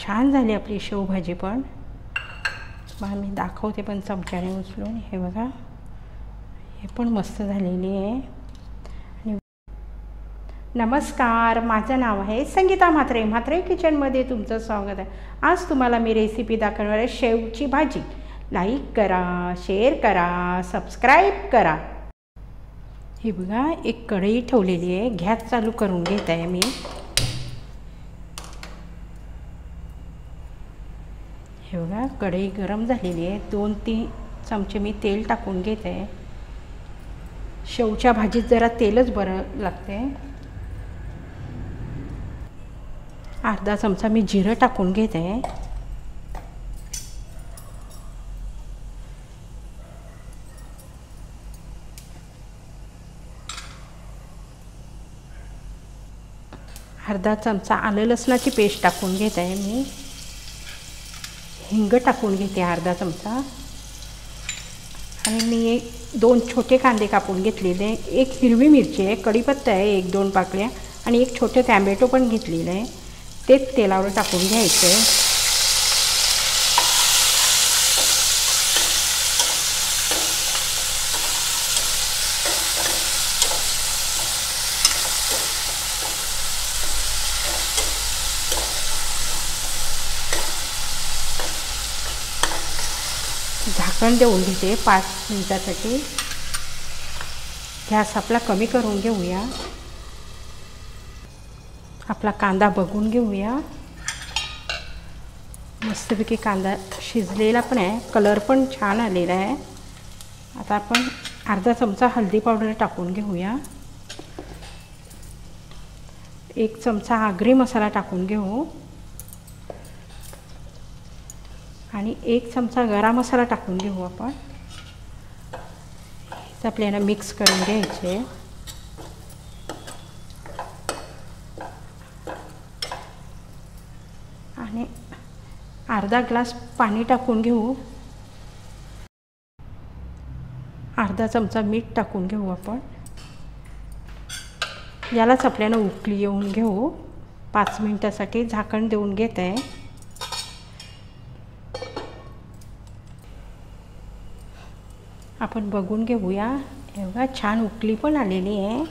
छान झाली आपली शेवभाजी पण. बघा मी दाखवते पण चमच्याने उचलून. हे बघा, हे पण मस्त झालेली आहे. आणि नमस्कार, माझं नाव आहे संगीता म्हात्रे. म्हात्रे किचनमध्ये तुमचं स्वागत आहे. आज तुम्हाला मी रेसिपी दाखवणार आहे शेवची भाजी. लाईक करा, शेअर करा, सबस्क्राईब करा. हे बघा, एक कढई ठेवलेली आहे. गॅस चालू करून घेत आहे मी. हे बघा, कढई गरम झालेली आहे. 2-3 चमचे मी तेल टाकून घेत आहे. शेवच्या भाजीत जरा तेलच बरं लागते. अर्धा चमचा मी जिरं टाकून घेत आहे. अर्धा चमचा आलं लसणाची पेस्ट टाकून घेत आहे मी. हिंग टाकून घेते अर्धा चमचा. आणि मी 2 छोटे कांदे कापून घेतलेले. एक हिरवी मिरची आहे, कढीपत्ता आहे 1-2 पाकळ्या आणि एक छोटे टॅमॅटो पण घेतलेलं आहे. तेच तेलावर टाकून घ्यायचं आहे. झाकण देऊन घेते 5 मिनिटासाठी. गॅस आपला कमी करून घेऊया. आपला कांदा बघून घेऊया. मस्तपैकी कांदा शिजलेला पण आहे, कलर पण छान आलेला आहे. आता आपण अर्धा चमचा हळदी पावडर टाकून घेऊया. 1 चमचा आगरी मसाला टाकून घेऊ आणि 1 चमचा गरम मसाला टाकून घेऊ आपण. हे आपल्याला मिक्स करून घ्यायचे. आणि अर्धा ग्लास पाणी टाकून घेऊ. अर्धा चमचा मीठ टाकून घेऊ आपण. यालाच आपल्याला उकळी येऊन घेऊ. 5 मिनिटासाठी झाकण देऊन घेत आहे. आपण बघून घेऊया. हे बघा, छान उकळी पण आलेली आहे.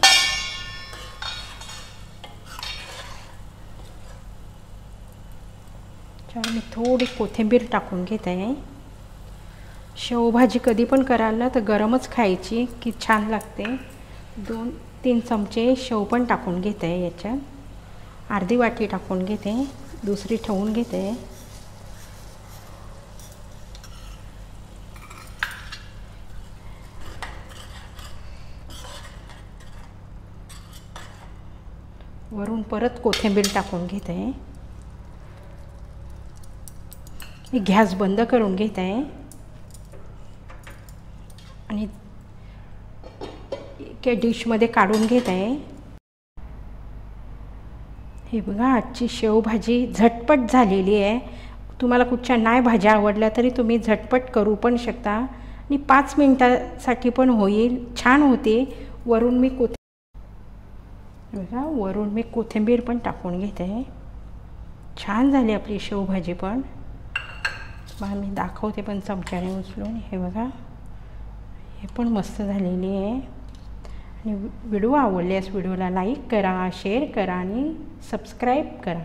मी थोडी कोथिंबीर टाकून घेत आहे. शेवभाजी कधी पण कराल ना तर गरमच खायची की छान लागते. 2-3 चमचे शेव पण टाकून घेते आहे. याच्यात अर्धी वाटी टाकून घेते, दुसरी ठेवून घेते. वरून परत कोथिंबीर टाकून घेत आहे. मी गॅस बंद करून घेत आहे आणि एका डिशमध्ये काढून घेत आहे. हे बघा, आजची शेवभाजी झटपट झालेली आहे. तुम्हाला कुठच्या नाही भाज्या आवडल्या तरी तुम्ही झटपट करू पण शकता आणि 5 मिनिटासाठी पण होईल, छान होते. वरून मी कोथिंबीर पण टाकून घेत आहे. छान झाली आपली शेवभाजी पण. बघा मी दाखवते पण चमच्याने उचलून. हे बघा, हे पण मस्त झालेली आहे. आणि व्हिडिओ आवडल्यास व्हिडिओला लाईक करा, शेअर करा आणि सबस्क्राईब करा.